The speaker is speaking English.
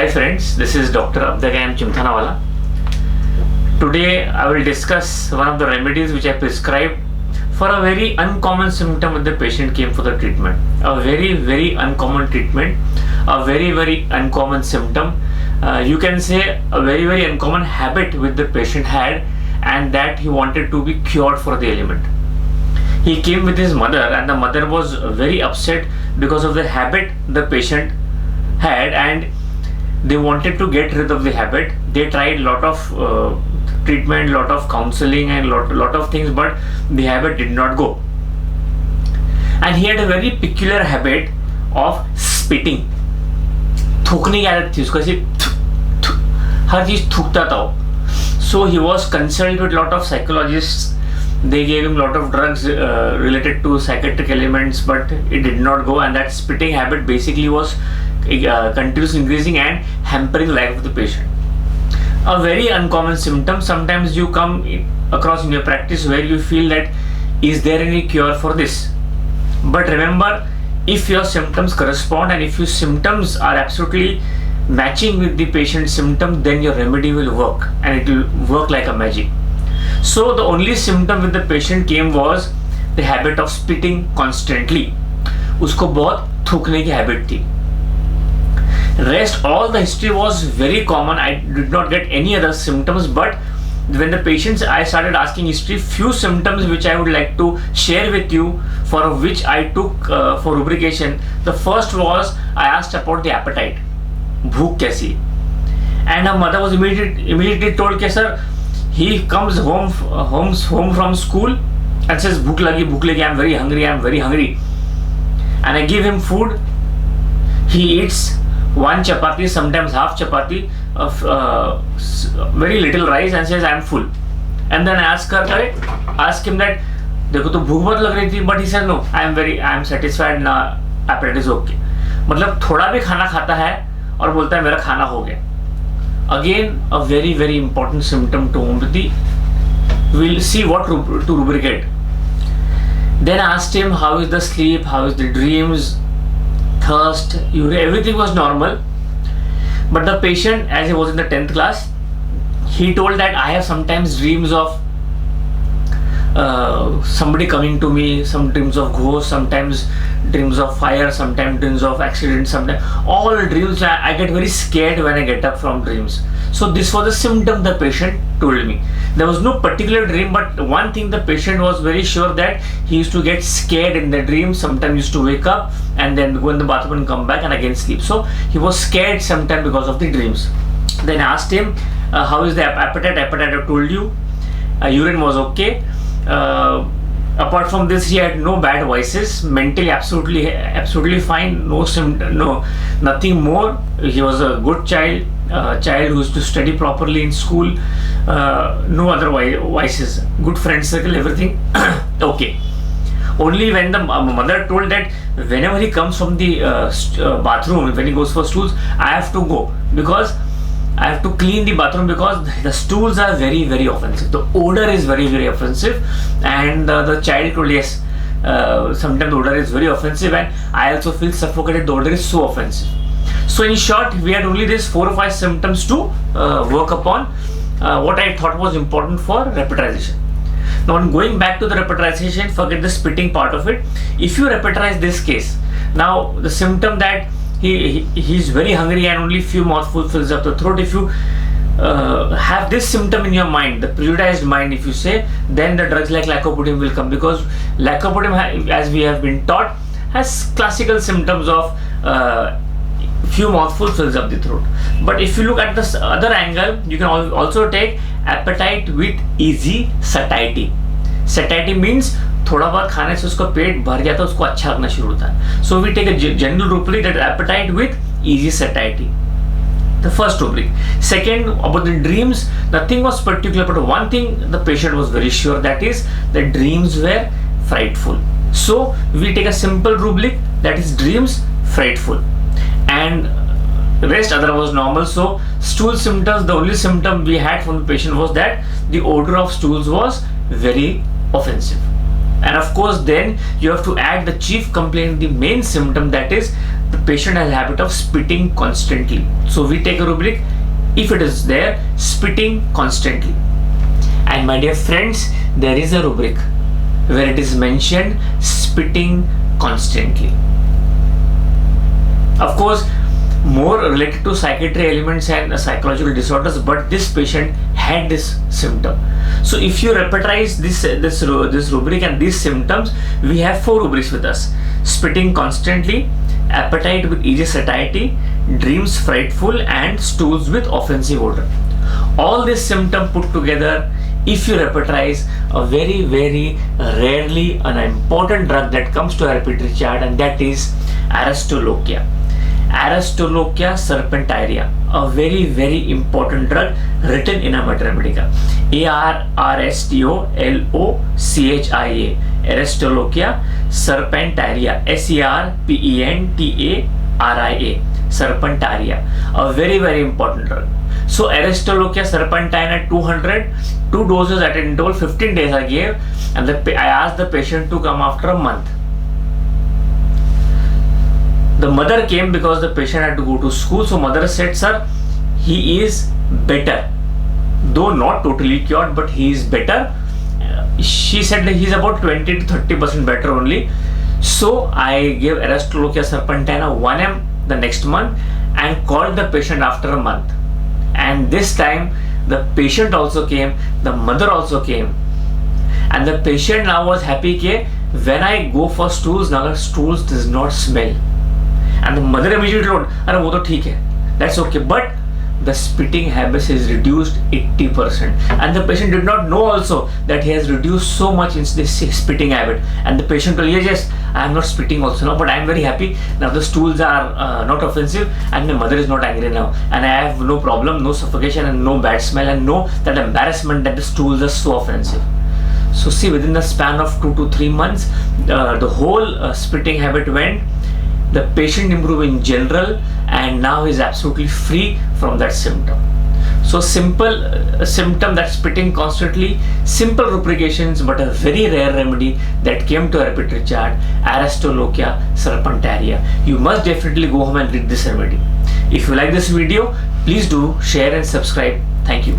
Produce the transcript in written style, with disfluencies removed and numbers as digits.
Hi friends, this is Dr. Abdagam Chimthanawala. Today I will discuss one of the remedies which I prescribed for a very uncommon symptom when the patient came for the treatment. A very uncommon treatment, a very uncommon symptom. You can say a very uncommon habit which the patient had, and that he wanted to be cured for the ailment. He came with his mother, and the mother was very upset because of the habit the patient had, and they wanted to get rid of the habit. They tried lot of treatment, lot of counseling, and lot of things, but the habit did not go. And he had a very peculiar habit of spitting. थूकने की आदत थी उसको, ऐसे हर चीज थूकता था वो. So he was consulted with lot of psychologists. They gave him lot of drugs related to psychiatric elements, but it did not go, and that spitting habit basically was continuously increasing and hampering the life of the patient. A very uncommon symptom. Sometimes you come across in your practice where you feel that is there any cure for this? But remember, if your symptoms correspond and if your symptoms are absolutely matching with the patient's symptom, then your remedy will work, and it will work like a magic. So the only symptom with the patient came was the habit of spitting constantly. उसको बहुत थूकने की habit थी. Rest, all the history was very common. I did not get any other symptoms, but when the patients, I started asking history, few symptoms which I would like to share with you, for which I took for rubrication. The first was I asked about the appetite. भूख कैसी? And her mother was immediately told कि sir, he comes home from school and says भूख लगी, I'm very hungry, and I give him food. He eats one chapati, sometimes half chapati, of very little rice, and says I am full. And then I ask him that देखो तो भूख बहुत लग रही थी, but he said no, I am satisfied now, appetite is okay. मतलब थोड़ा भी खाना खाता है और बोलता है मेरा खाना हो गया. Again, a very important symptom to homeopathy. We'll see what to rubricate. Then I asked him how is the sleep, how is the dreams, thirst, urea, everything was normal. But the patient, as he was in the 10th class, he told that I have sometimes dreams of somebody coming to me, some dreams of ghosts, sometimes dreams of fire, sometimes dreams of accidents, sometimes all dreams. I get very scared when I get up from dreams. So this was a symptom the patient told me. There was no particular dream, but one thing the patient was very sure that he used to get scared in the dream. Sometimes used to wake up and then go in the bathroom and come back and again sleep. So he was scared sometimes because of the dreams. Then I asked him how is the appetite? Appetite I told you. Urine was okay. Apart from this, he had no bad vices. Mentally, absolutely fine. No symptom, nothing more. He was a good child who used to study properly in school. No other vices. Good friend circle, everything okay. Only when the mother told that whenever he comes from the bathroom, when he goes for stools, I have to go because I have to clean the bathroom because the stools are very offensive. The odor is very offensive, and the child told yes, sometimes the odor is very offensive, and I also feel suffocated. The odor is so offensive. So in short, we had only these 4 or 5 symptoms to work upon. What I thought was important for repetization. Now, going back to the repetization, forget the spitting part of it. If you repetize this case, now the symptom that he's very hungry and only few mouthfuls fills up the throat. If you have this symptom in your mind, the periodized mind, if you say, then the drugs like lycopodium will come, because lycopodium, as we have been taught, has classical symptoms of few mouthfuls fills up the throat. But if you look at the other angle, you can also take appetite with easy satiety. Satiety means थोड़ा बहुत खाने से उसका पेट भर जाता है, उसको अच्छा लगना शुरू होता है. So we take a general rubric, that appetite with easy satiety. The first rubric. Second, about the dreams, nothing was particular, but one thing the patient was very sure, that is the dreams were frightful. So we take a simple rubric, that is dreams frightful, and rest other was normal. So stool symptoms, the only symptom we had from the patient was that the odor of stools was very offensive. And of course, then you have to add the chief complaint, the main symptom, that is the patient has a habit of spitting constantly. So we take a rubric, if it is there, spitting constantly. And my dear friends, there is a rubric where it is mentioned spitting constantly. Of course, more related to psychiatry elements and psychological disorders, but this patient had this symptom. So if you repertorize this rubric and these symptoms, we have 4 rubrics with us: spitting constantly, appetite with easy satiety, dreams frightful, and stools with offensive odor. All this symptom put together, if you repertorize, a very rarely an important drug that comes to our repertory chart, and that is Aristolochia. Aristolochia serpentaria, a very important drug written in Amateur Medica. Aristolochia, Aristolochia serpentaria, Serpentaria, serpentaria, a very important drug. So Aristolochia serpentina 200, 2 doses at an interval 15 days I gave, and I asked the patient to come after a month. The mother came because the patient had to go to school. So mother said, sir, he is better, though not totally cured, but he is better. She said that he's about 20 to 30% better only. So I gave Aristolochia serpentina 1 ml the next month and called the patient after a month. And this time the patient also came, the mother also came, and the patient now was happy that when I go for stools, now the stools does not smell. And the mother immediately told, "Arey wo to theek hai, that's okay." But the spitting habit is reduced 80%, and the patient did not know also that he has reduced so much in this spitting habit. And the patient told, yes, I am not spitting also now, but I am very happy now. The stools are not offensive, and my mother is not angry now, and I have no problem, no suffocation, and no bad smell, and no that embarrassment that the stools are so offensive. So see, within the span of 2 to 3 months, the whole spitting habit went. The patient improved in general, and now is absolutely free from that symptom. So simple symptom, that spitting constantly, simple rubrications, but a very rare remedy that came to our repertory chart, Aristolochia serpentaria. You must definitely go home and read this remedy. If you like this video, please do share and subscribe. Thank you.